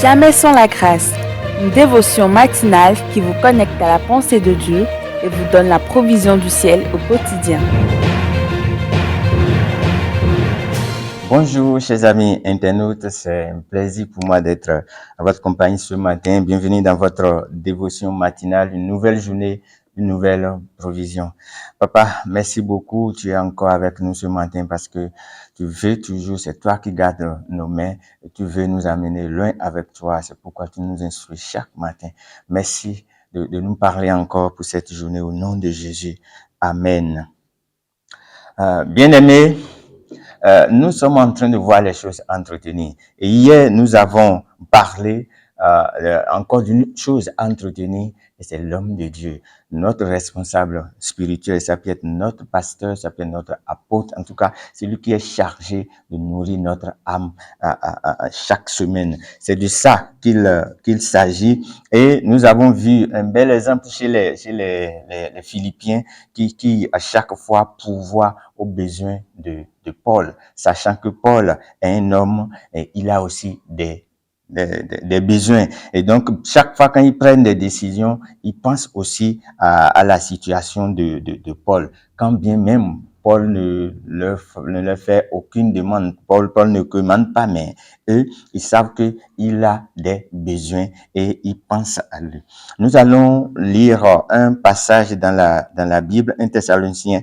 Jamais sans la grâce, une dévotion matinale qui vous connecte à la pensée de Dieu et vous donne la provision du ciel au quotidien. Bonjour chers amis internautes, c'est un plaisir pour moi d'être à votre compagnie ce matin. Bienvenue dans votre dévotion matinale, une nouvelle journée, une nouvelle provision. Papa, merci beaucoup, tu es encore avec nous ce matin parce que tu veux toujours, c'est toi qui gardes nos mains et tu veux nous amener loin avec toi. C'est pourquoi tu nous instruis chaque matin. Merci de nous parler encore pour cette journée au nom de Jésus. Amen. Bien-aimés, nous sommes en train de voir les choses entretenues. Et hier, nous avons parlé encore d'une chose entretenue, et c'est l'homme de Dieu, notre responsable spirituel. Ça peut être notre pasteur, ça peut être notre apôtre. En tout cas, c'est lui qui est chargé de nourrir notre âme chaque semaine. C'est de ça qu'il s'agit. Et nous avons vu un bel exemple chez les Philippiens qui à chaque fois pourvoient aux besoins de Paul, sachant que Paul est un homme et il a aussi des besoins. Et donc, chaque fois quand ils prennent des décisions, ils pensent aussi à la situation de Paul. Quand bien même Paul ne leur fait aucune demande, Paul ne commande pas, mais eux, ils savent que il a des besoins et ils pensent à lui. Nous allons lire un passage dans la Bible, 1 Thessaloniciens,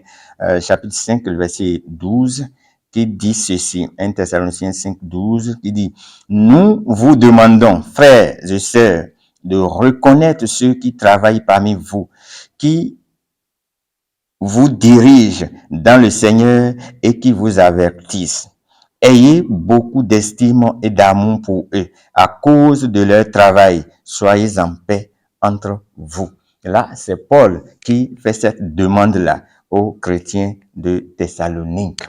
chapitre 5, le verset 12, qui dit ceci, 1 Thessaloniciens 5, 12, qui dit, nous vous demandons, frères et sœurs, de reconnaître ceux qui travaillent parmi vous, qui vous dirigent dans le Seigneur et qui vous avertissent. Ayez beaucoup d'estime et d'amour pour eux à cause de leur travail. Soyez en paix entre vous. Là, c'est Paul qui fait cette demande-là aux chrétiens de Thessalonique.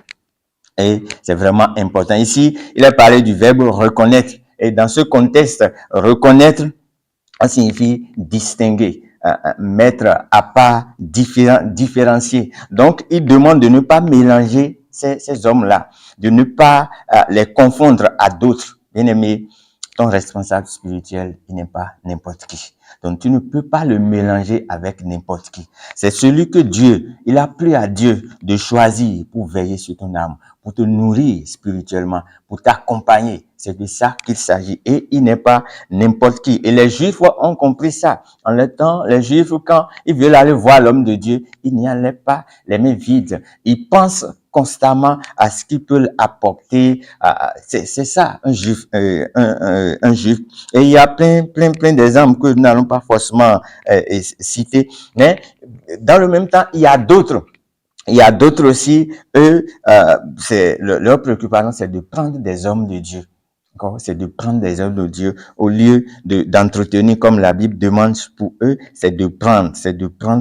Et c'est vraiment important. Ici, il a parlé du verbe reconnaître. Et dans ce contexte, reconnaître, ça signifie distinguer, mettre à part, différencier. Donc, il demande de ne pas mélanger ces hommes-là, de ne pas les confondre à d'autres. Bien-aimé, ton responsable spirituel, il n'est pas n'importe qui. Donc, tu ne peux pas le mélanger avec n'importe qui. C'est celui que Dieu, il a plu à Dieu de choisir pour veiller sur ton âme, pour te nourrir spirituellement, pour t'accompagner. C'est de ça qu'il s'agit. Et il n'est pas n'importe qui. Et les Juifs ont compris ça. En le temps, les Juifs, quand ils veulent aller voir l'homme de Dieu, ils n'y allaient pas les mains vides. Ils pensent constamment à ce qu'il peut apporter. C'est ça, un Juif. Un Juif. Et il y a plein d'exemples que nous n'allons pas forcément citer. Mais dans le même temps, il y a d'autres. Il y a d'autres aussi, eux, leur préoccupation, c'est de prendre des hommes de Dieu. C'est de prendre des hommes de Dieu au lieu d'entretenir comme la Bible demande pour eux, c'est de prendre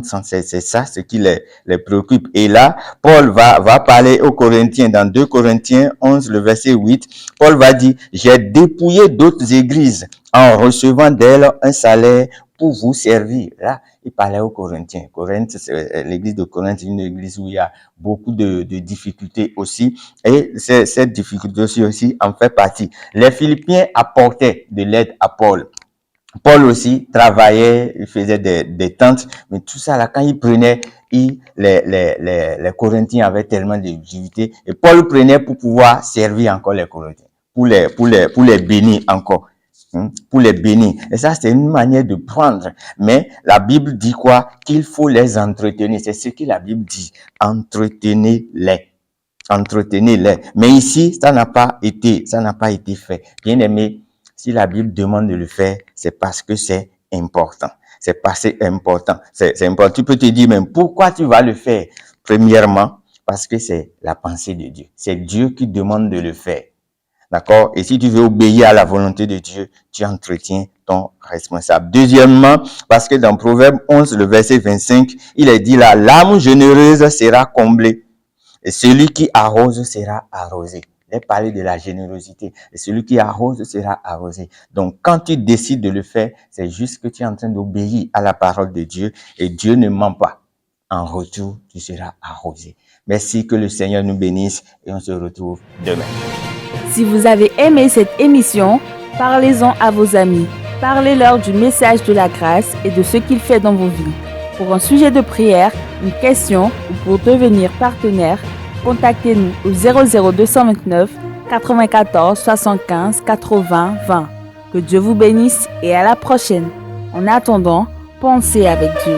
sans cesse. C'est ça ce qui les préoccupe. Et là, Paul va parler aux Corinthiens dans 2 Corinthiens 11, le verset 8. Paul va dire, j'ai dépouillé d'autres églises en recevant d'elles un salaire pour vous servir. Là, il parlait aux Corinthiens. Corinthe, l'église de Corinthe, une église où il y a beaucoup de difficultés aussi. Et cette difficulté aussi en fait partie. Les Philippiens apportaient de l'aide à Paul. Paul aussi travaillait, il faisait des tentes, mais tout ça là, quand il prenait, les Corinthiens avaient tellement de difficultés, et Paul prenait pour pouvoir servir encore les Corinthiens, pour les bénir encore. Pour les bénir. Et ça, c'est une manière de prendre. Mais la Bible dit quoi? Qu'il faut les entretenir. C'est ce que la Bible dit. Entretenez-les. Entretenez-les. Mais ici, ça n'a pas été fait. Bien aimé, si la Bible demande de le faire, c'est parce que c'est important. C'est parce que c'est important. C'est important. Tu peux te dire, mais pourquoi tu vas le faire? Premièrement, parce que c'est la pensée de Dieu. C'est Dieu qui demande de le faire. D'accord? Et si tu veux obéir à la volonté de Dieu, tu entretiens ton responsable. Deuxièmement, parce que dans Proverbe 11, le verset 25, il est dit là, l'âme généreuse sera comblée et celui qui arrose sera arrosé. Il est parlé de la générosité. Et celui qui arrose sera arrosé. Donc, quand tu décides de le faire, c'est juste que tu es en train d'obéir à la parole de Dieu et Dieu ne ment pas. En retour, tu seras arrosé. Merci, que le Seigneur nous bénisse et on se retrouve demain. Si vous avez aimé cette émission, Parlez-en à vos amis. Parlez-leur du message de la grâce et de ce qu'il fait dans vos vies. Pour un sujet de prière, une question ou pour devenir partenaire, contactez-nous au 00229 94 75 80 20. Que Dieu vous bénisse et à la prochaine. En attendant, pensez avec Dieu.